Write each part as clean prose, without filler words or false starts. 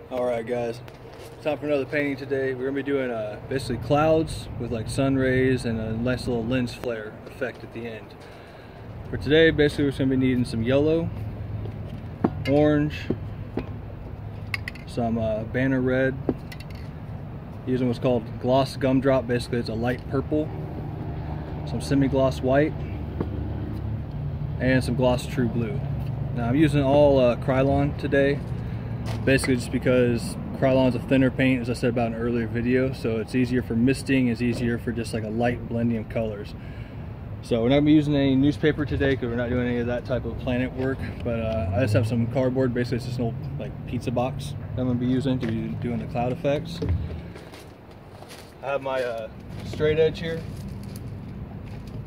Alright guys, it's time for another painting today. We're going to be doing basically clouds with like sun rays and a nice little lens flare effect at the end. For today, basically we're going to be needing some yellow, orange, some banner red, using what's called gloss gumdrop. Basically it's a light purple, some semi-gloss white, and some gloss true blue. Now I'm using all Krylon today, basically just because Krylon is a thinner paint, as I said about in an earlier video, so it's easier for misting, it's easier for just like a light blending of colors. So we're not going to be using any newspaper today because we're not doing any of that type of planet work, but I just have some cardboard. Basically it's just an old like pizza box that I'm going to be using to be doing the cloud effects. I have my straight edge here,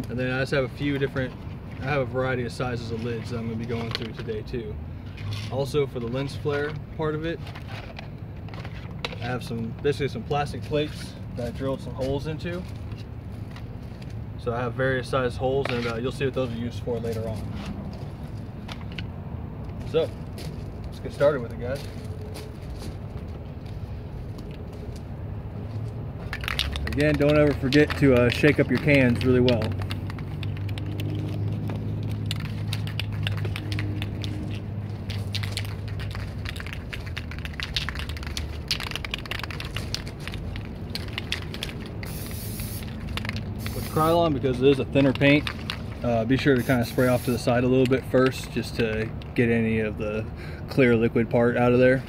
and then I just have a few different, I have a variety of sizes of lids that I'm going to be going through today too. Also for the lens flare part of it, I have basically some plastic plates that I drilled some holes into. So I have various size holes, and you'll see what those are used for later on. So let's get started with it, guys. Again, don't ever forget to shake up your cans really well. Krylon, because it is a thinner paint, be sure to kind of spray off to the side a little bit first, just to get any of the clear liquid part out of there.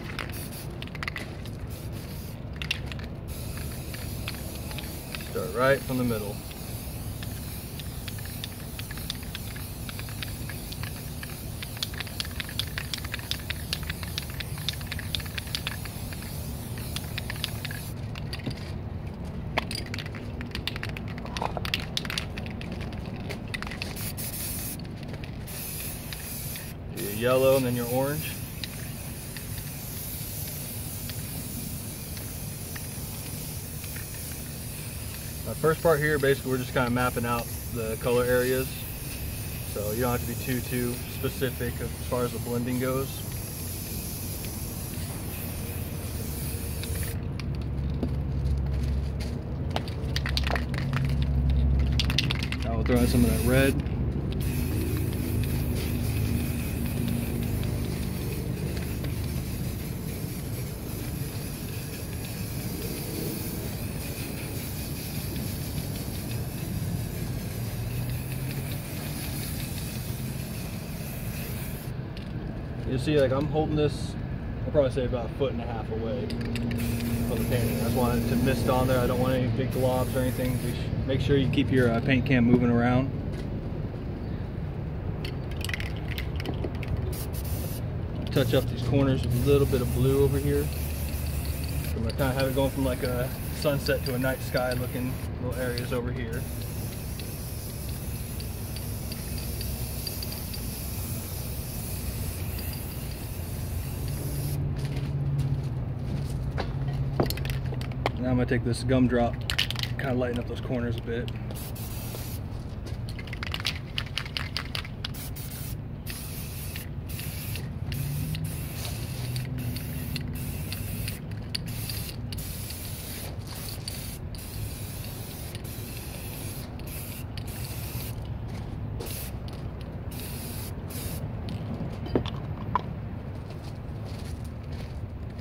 Start right from the middle. Your yellow and then your orange. The first part here, basically we're just kind of mapping out the color areas, so you don't have to be too specific as far as the blending goes. Now we'll throw in some of that red. You see, like I'm holding this, I'll probably say about 1.5 feet away from the painting. I just want it to mist on there. I don't want any big globs or anything. Make sure you keep your paint can moving around. Touch up these corners with a little bit of blue over here. So I'm gonna kind of have it going from like a sunset to a night sky looking little areas over here. Now I'm going to take this gumdrop, kind of lighten up those corners a bit.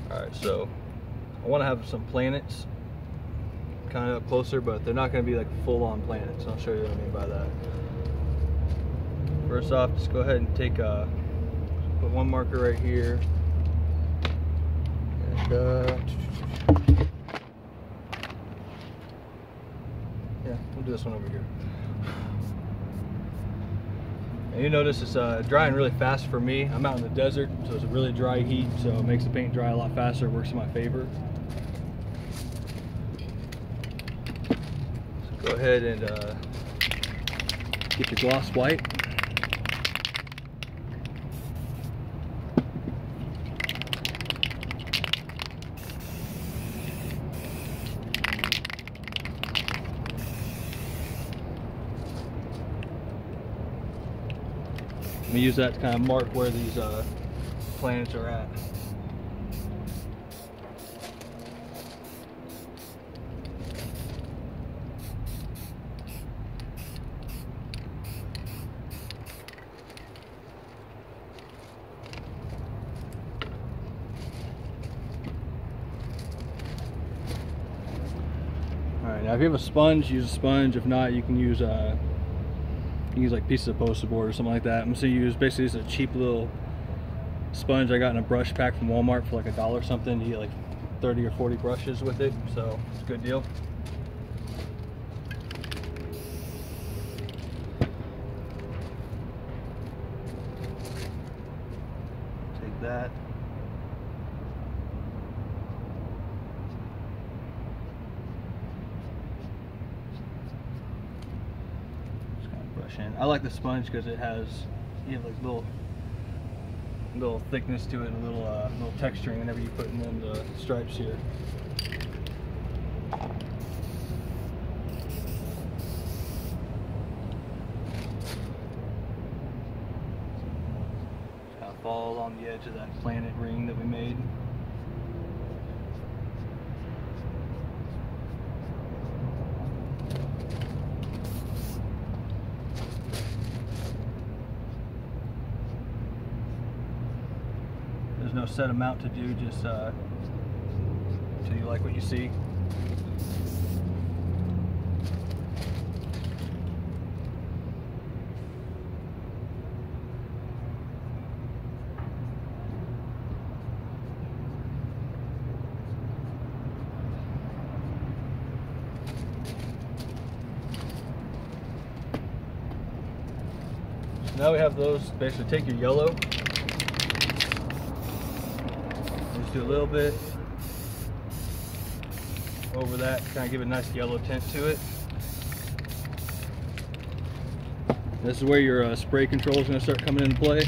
Alright, so I want to have some planets kind of up closer, but they're not going to be like full-on planets. I'll show you what I mean by that. First off, just go ahead and take put one marker right here, and yeah, we'll do this one over here. And you notice it's drying really fast for me. I'm out in the desert, so it's a really dry heat, so it makes the paint dry a lot faster. It works in my favor. Go ahead and get your gloss white. I'm gonna use that to kind of mark where these planets are at. Now if you have a sponge, use a sponge. If not, you can use like pieces of poster board or something like that. I'm just gonna use basically just a cheap little sponge I got in a brush pack from Walmart for like $1 or something. You get like 30 or 40 brushes with it, so it's a good deal. Take that. Just kind of brush in. I like the sponge because it has, you have like little thickness to it and a little texturing whenever you put in the stripes here. Kind of fall along the edge of that planet ring that we made. There's no set amount to do, just until you like what you see. So now we have those. Basically take your yellow, do a little bit over that, kind of give a nice yellow tint to it. This is where your spray control is going to start coming into play.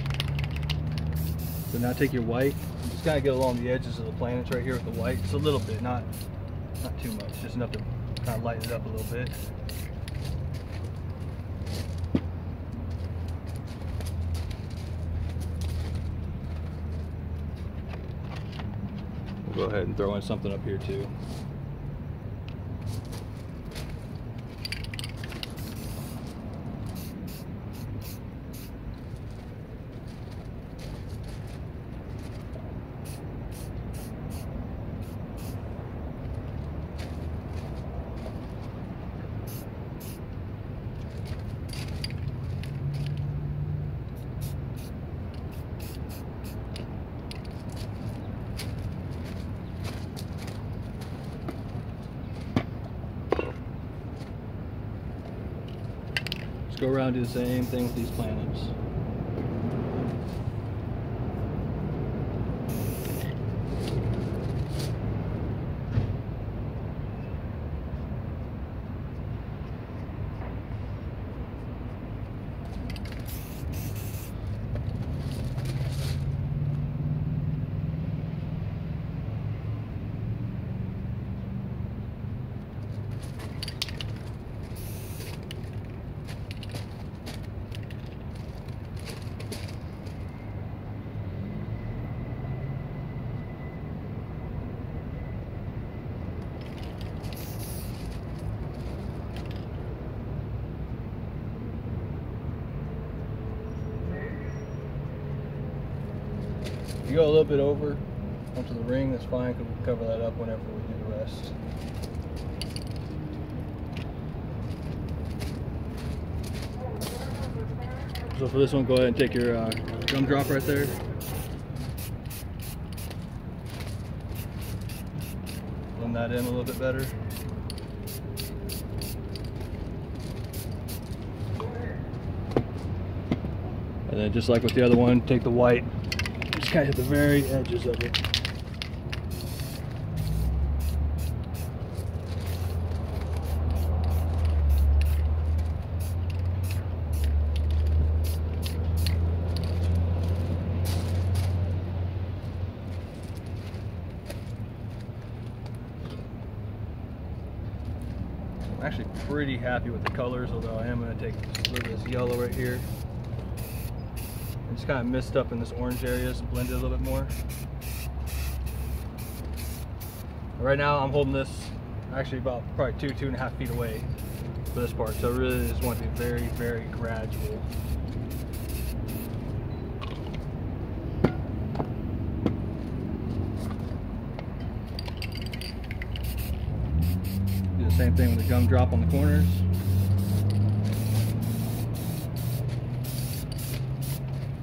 So now take your white, just kind of get along the edges of the planets right here with the white, just a little bit, not too much, just enough to kind of lighten it up a little bit. Go ahead and throw in something up here too. Go around and do the same thing with these planets. If you go a little bit over onto the ring, that's fine, because we'll cover that up whenever we do the rest. So for this one, go ahead and take your gumdrop right there. Blend that in a little bit better. And then just like with the other one, take the white, just kind of hit the very edges of it. I'm actually pretty happy with the colors, although I am going to take a little of this yellow right here. It's kind of mist up in this orange area, so blend it a little bit more. Right now I'm holding this actually about probably 2.5 feet away for this part, so I really just want to be very, very gradual. Do the Same thing with the gumdrop on the corners.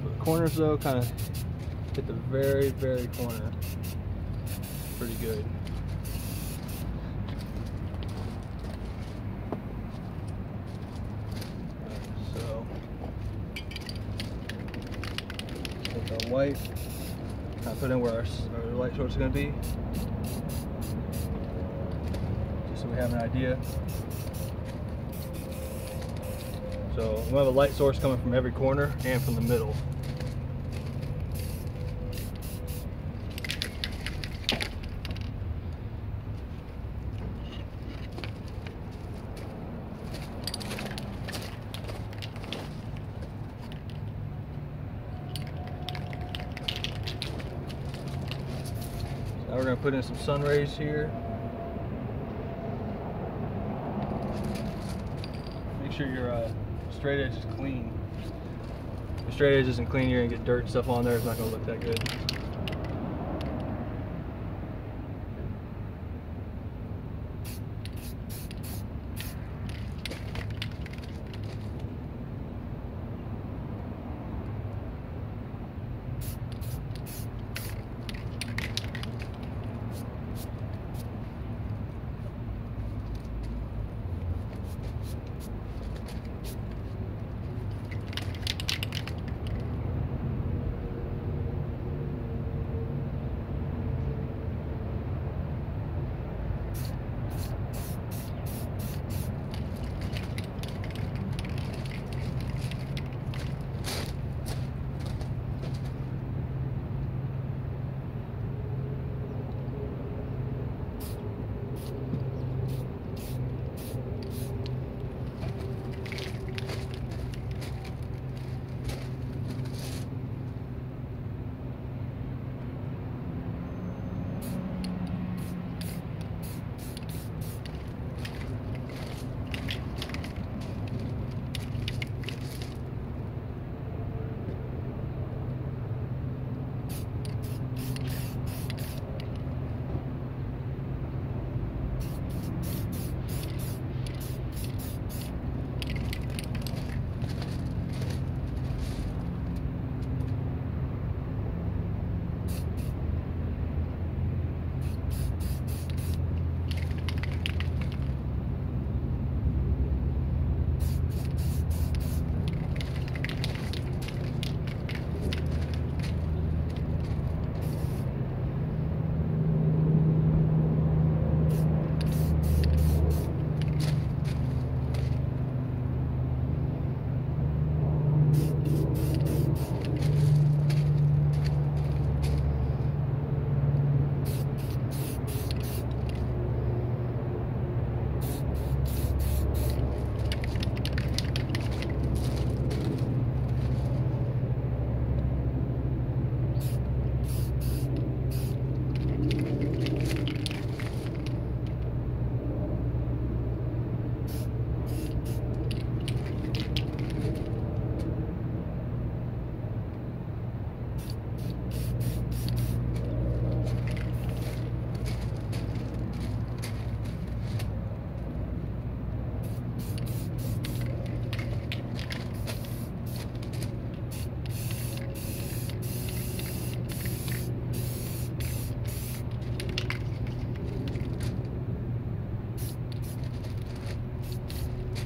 The corners though kind of hit the very, very corner pretty good. So take our white, kind of put in where our light source is going to be, just so we have an idea. So we have a light source coming from every corner and from the middle. Now we're going to put in some sun rays here. Make sure your straight edge is clean. If your straight edge isn't clean, you're going to get dirt and stuff on there. It's not going to look that good.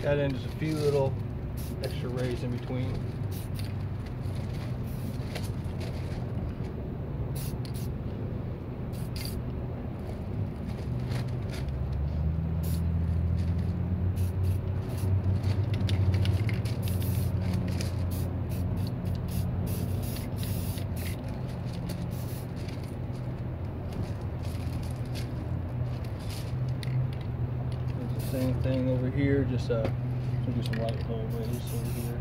Add in just a few little extra rays in between. Same thing over here, just do some light hole rays over here.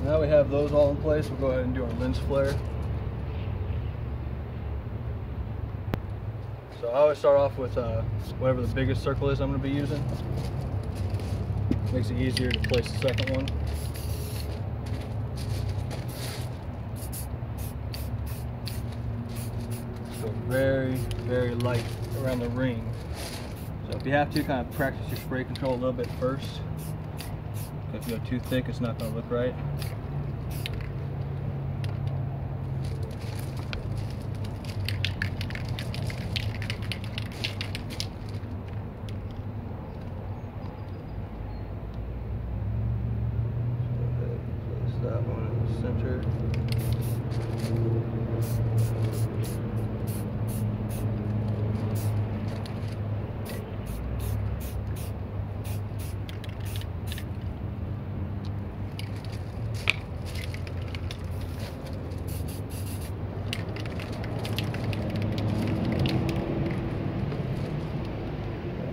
Now we have those all in place, we'll go ahead and do our lens flare. So I always start off with whatever the biggest circle is I'm going to be using. Makes it easier to place the second one. So very, very light around the ring. So if you have to, kind of practice your spray control a little bit first. If you go too thick, it's not going to look right. That one in the center.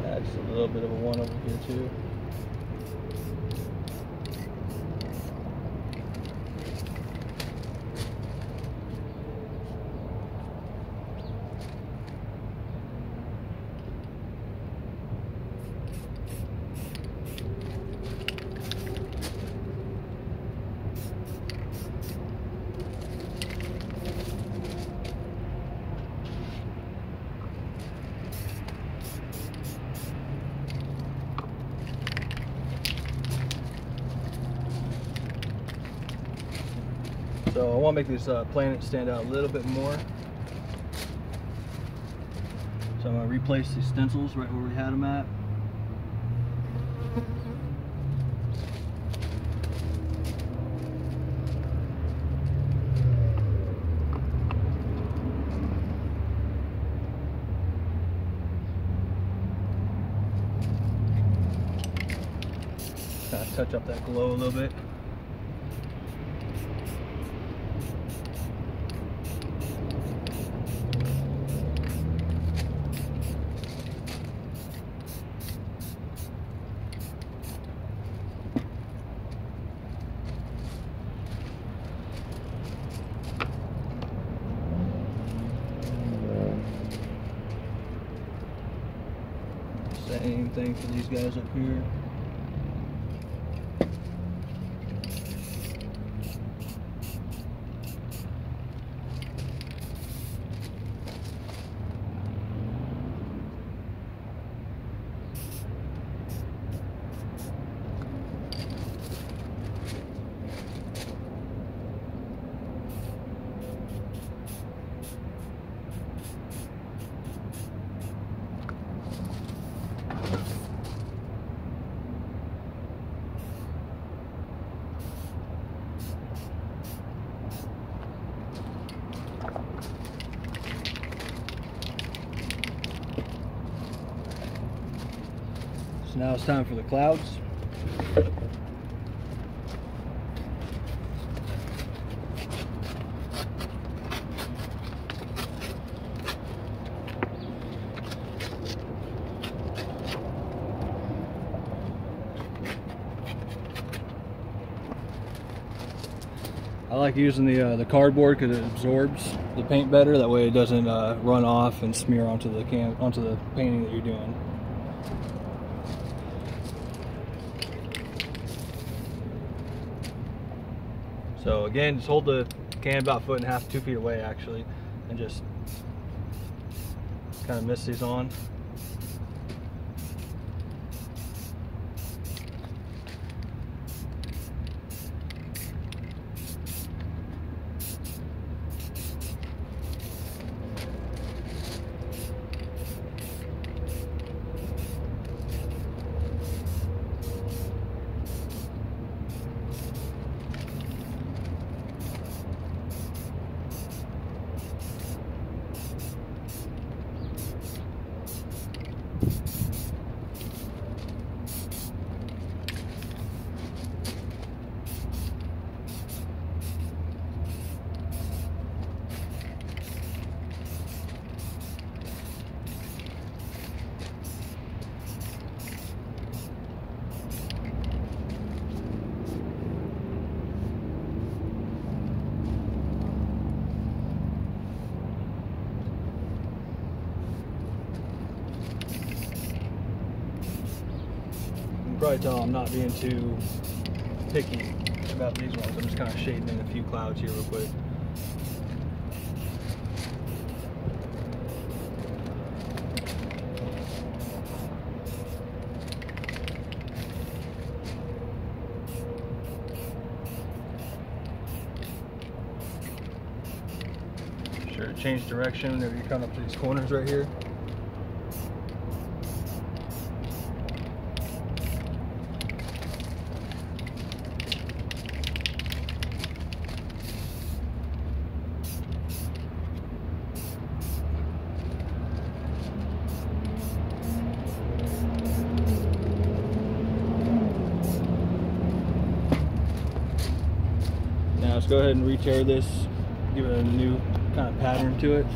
Add just a little bit of a one over here too. So I want to make these planets stand out a little bit more. So I'm going to replace these stencils right where we had them at. Kind of touch up that glow a little bit. Same thing for these guys up here. So now it's time for the clouds. I like using the cardboard because it absorbs the paint better. That way it doesn't run off and smear onto the painting that you're doing. So again, just hold the can about 1.5 feet, 2 feet away actually, and just kind of mist these on. Probably tell I'm not being too picky about these ones. I'm just kind of shading in a few clouds here real quick. Sure to change direction whenever you come up to these corners right here. Now let's go ahead and re-tear this, give it a new kind of pattern to it.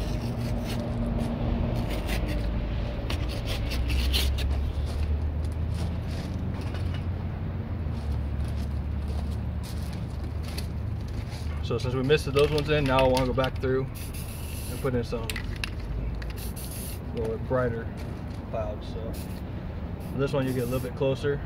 So since we missed those ones in, now I want to go back through and put in some little brighter clouds. So for this one you get a little bit closer.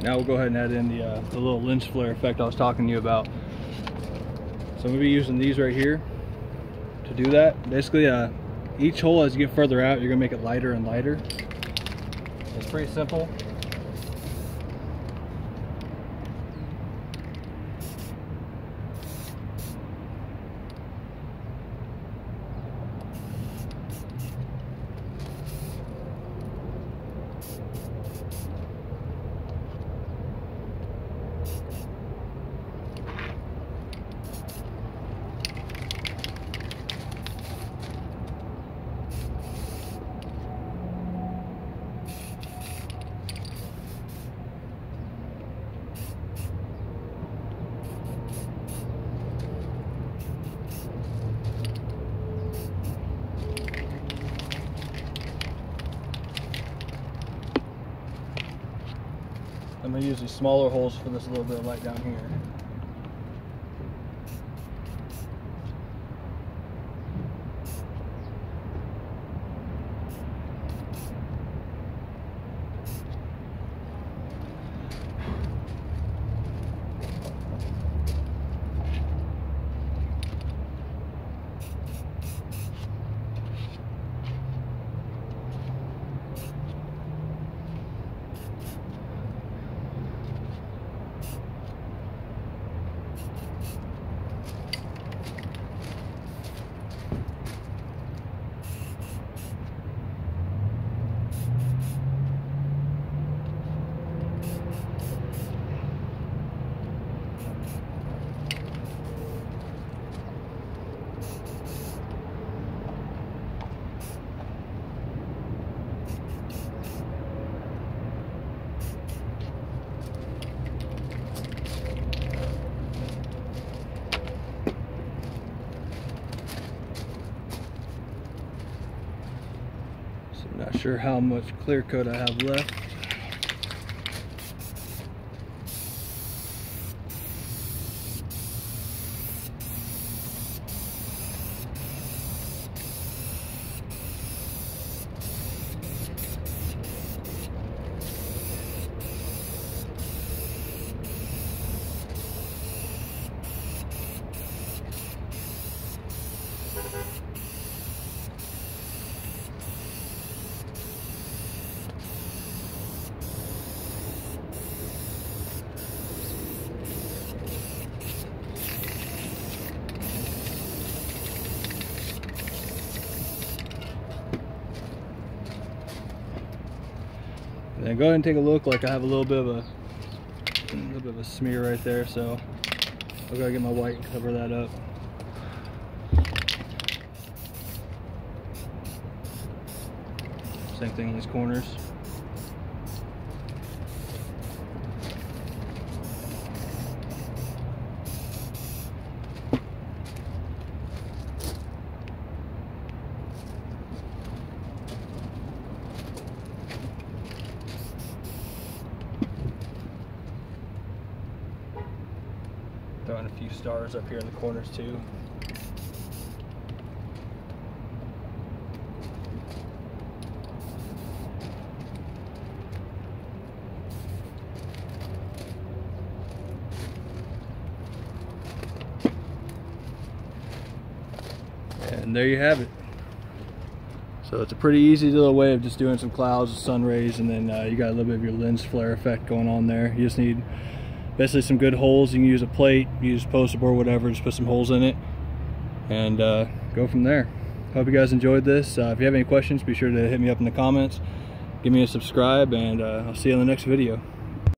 Now we'll go ahead and add in the little lynch flare effect I was talking to you about. So I'm going to be using these right here to do that. Basically, each hole as you get further out, you're going to make it lighter and lighter. It's pretty simple. I'm going to use these smaller holes for this little bit of light down here. Not sure how much clear coat I have left. And go ahead and take a look. Like, I have a little bit of a smear right there, so I've got to get my white and cover that up. Same thing on these corners. Throwing a few stars up here in the corners too. And there you have it. So it's a pretty easy little way of just doing some clouds, sun rays, and then you got a little bit of your lens flare effect going on there. You just need basically some good holes. You can use a plate, use poster board, whatever, just put some holes in it and go from there. Hope you guys enjoyed this. If you have any questions, be sure to hit me up in the comments, give me a subscribe, and I'll see you in the next video.